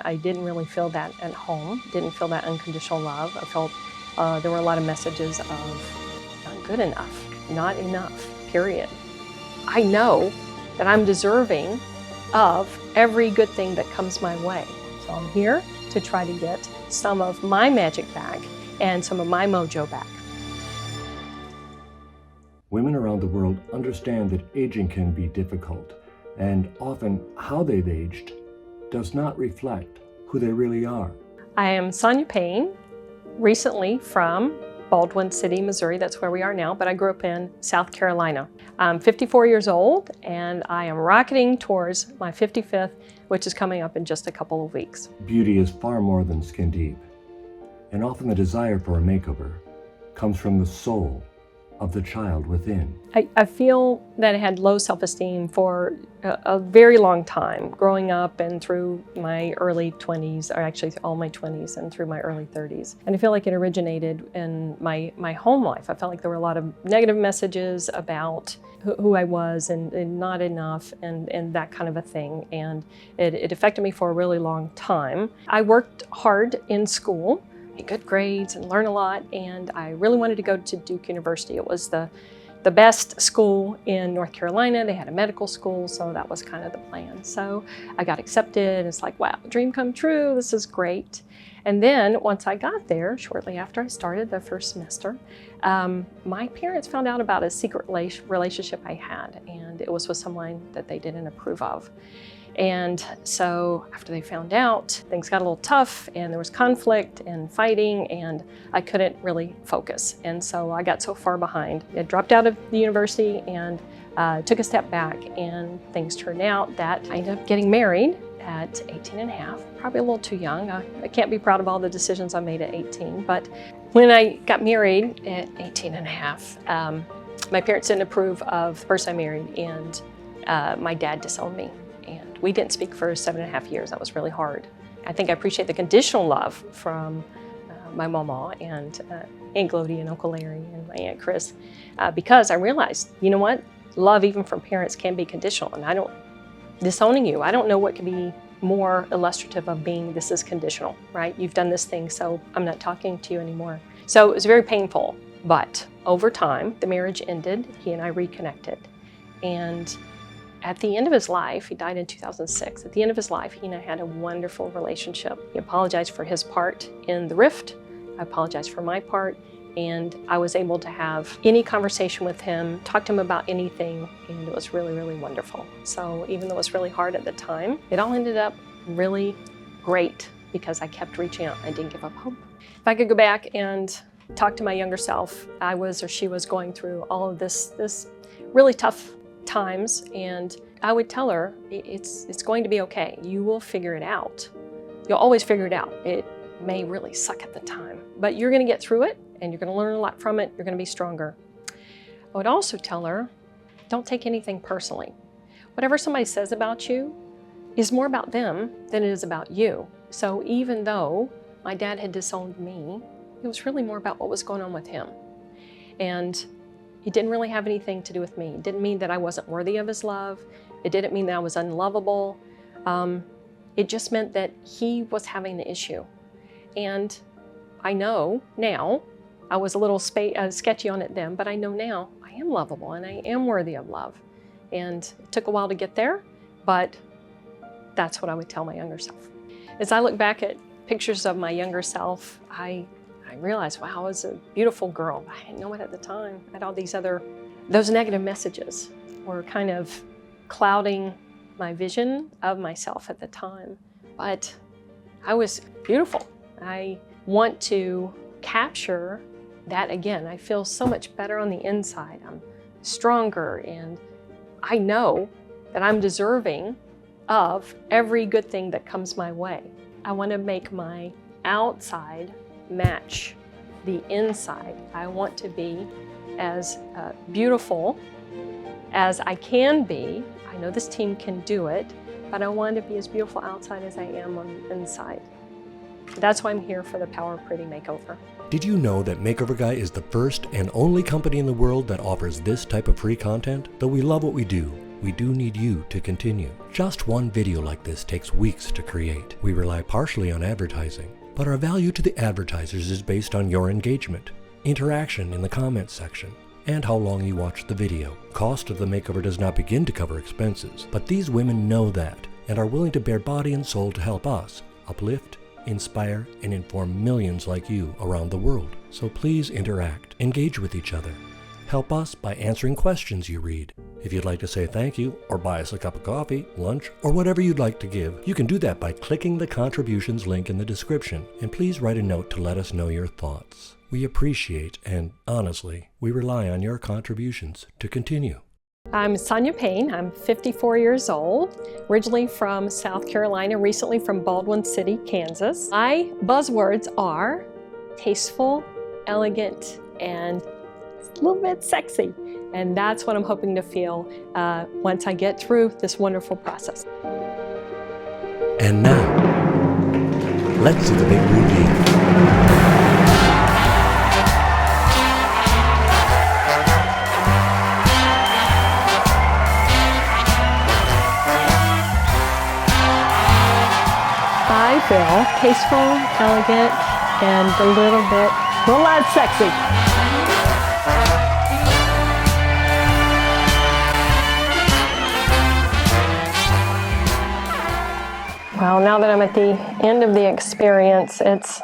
I didn't really feel that at home, didn't feel that unconditional love. I felt there were a lot of messages of not good enough, not enough, period. I know that I'm deserving of every good thing that comes my way. So I'm here to try to get some of my magic back and some of my mojo back. Women around the world understand that aging can be difficult, and often how they've aged does not reflect who they really are. I am Sonya Payne, recently from Baldwin City, Missouri. That's where we are now, but I grew up in South Carolina. I'm 54 years old, and I am rocketing towards my 55th, which is coming up in just a couple of weeks. Beauty is far more than skin deep, and often the desire for a makeover comes from the soul of the child within. I feel that I had low self-esteem for a very long time, growing up and through my early 20s, or actually all my 20s and through my early 30s. And I feel like it originated in my home life. I felt like there were a lot of negative messages about who I was and not enough and that kind of a thing. And it affected me for a really long time. I worked hard in school, good grades and learn a lot, and I really wanted to go to Duke University. It was the best school in North Carolina. They had a medical school, so that was kind of the plan. So I got accepted. It's like, wow, dream come true, this is great. And then once I got there, shortly after I started the first semester, my parents found out about a secret relationship I had, and it was with someone that they didn't approve of. And so after they found out, things got a little tough and there was conflict and fighting, and I couldn't really focus. And so I got so far behind. I dropped out of the university and took a step back, and things turned out that I ended up getting married at 18 and a half, probably a little too young. I can't be proud of all the decisions I made at 18, but when I got married at 18 and a half, my parents didn't approve of the person I married, and my dad disowned me. And we didn't speak for 7.5 years. That was really hard. I think I appreciate the conditional love from my mama and Aunt Glody and Uncle Larry and my Aunt Chris, because I realized, you know what? Love even from parents can be conditional, and disowning you, I don't know what could be more illustrative of being this is conditional, right? You've done this thing, so I'm not talking to you anymore. So it was very painful, but over time, the marriage ended, he and I reconnected, and at the end of his life, he died in 2006. At the end of his life, he and I had a wonderful relationship. He apologized for his part in the rift. I apologized for my part. And I was able to have any conversation with him, talk to him about anything, and it was really, really wonderful. So even though it was really hard at the time, it all ended up really great because I kept reaching out. I didn't give up hope. If I could go back and talk to my younger self, I was or she was going through all of this really tough times, and I would tell her, it's going to be okay. You will figure it out. You'll always figure it out. It may really suck at the time, but you're going to get through it, and you're going to learn a lot from it. You're going to be stronger. I would also tell her, don't take anything personally. Whatever somebody says about you is more about them than it is about you. So even though my dad had disowned me, it was really more about what was going on with him. And it didn't really have anything to do with me. It didn't mean that I wasn't worthy of his love. It didn't mean that I was unlovable. It just meant that he was having the issue. And I know now, I was a little sketchy on it then, but I know now I am lovable and I am worthy of love. And it took a while to get there, but that's what I would tell my younger self. As I look back at pictures of my younger self, I realized, wow, I was a beautiful girl. I didn't know it at the time. I had all those negative messages were kind of clouding my vision of myself at the time. But I was beautiful. I want to capture that again. I feel so much better on the inside. I'm stronger, and I know that I'm deserving of every good thing that comes my way. I want to make my outside match the inside. I want to be as beautiful as I can be. I know this team can do it, but I want to be as beautiful outside as I am on the inside. That's why I'm here for the Power of Pretty Makeover. Did you know that Makeoverguy is the first and only company in the world that offers this type of free content? Though we love what we do, we do need you to continue. Just one video like this takes weeks to create. We rely partially on advertising, but our value to the advertisers is based on your engagement, interaction in the comments section, and how long you watch the video. Cost of the makeover does not begin to cover expenses, but these women know that and are willing to bare body and soul to help us uplift, inspire, and inform millions like you around the world. So please interact, engage with each other. Help us by answering questions you read. If you'd like to say thank you or buy us a cup of coffee, lunch, or whatever you'd like to give, you can do that by clicking the contributions link in the description. And please write a note to let us know your thoughts. We appreciate and, honestly, we rely on your contributions to continue. I'm Sonya Payne. I'm 54 years old, originally from South Carolina, recently from Baldwin City, Kansas. My buzzwords are tasteful, elegant, and a little bit sexy. And that's what I'm hoping to feel once I get through this wonderful process. And now, let's do the big reveal. I feel tasteful, elegant, and a little bit sexy. Well, now that I'm at the end of the experience, it's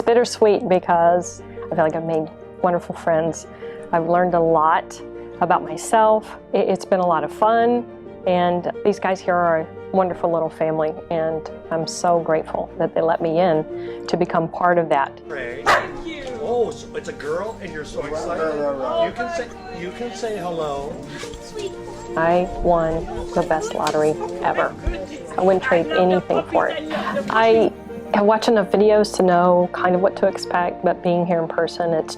bittersweet because I feel like I've made wonderful friends. I've learned a lot about myself. It's been a lot of fun, and these guys here are a wonderful little family, and I'm so grateful that they let me in to become part of that. Thank you. Oh, so it's a girl, and you're so excited. You can say hello. I won the best lottery ever. I wouldn't trade anything for it. I watch enough videos to know kind of what to expect, but being here in person, it's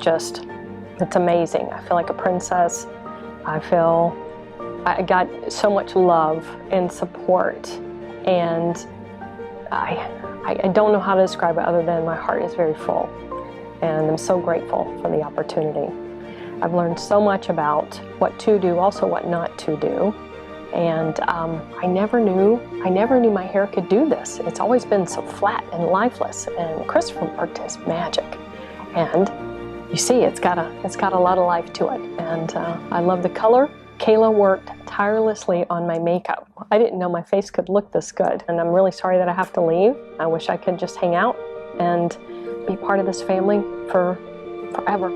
amazing. I feel like a princess. I got so much love and support, and I don't know how to describe it other than my heart is very full, and I'm so grateful for the opportunity. I've learned so much about what to do, also what not to do, and I never knew my hair could do this. It's always been so flat and lifeless, and Christopher worked his magic, and you see it's got a lot of life to it, and I love the color. Kayla worked tirelessly on my makeup. I didn't know my face could look this good, and I'm really sorry that I have to leave. I wish I could just hang out and be part of this family forever.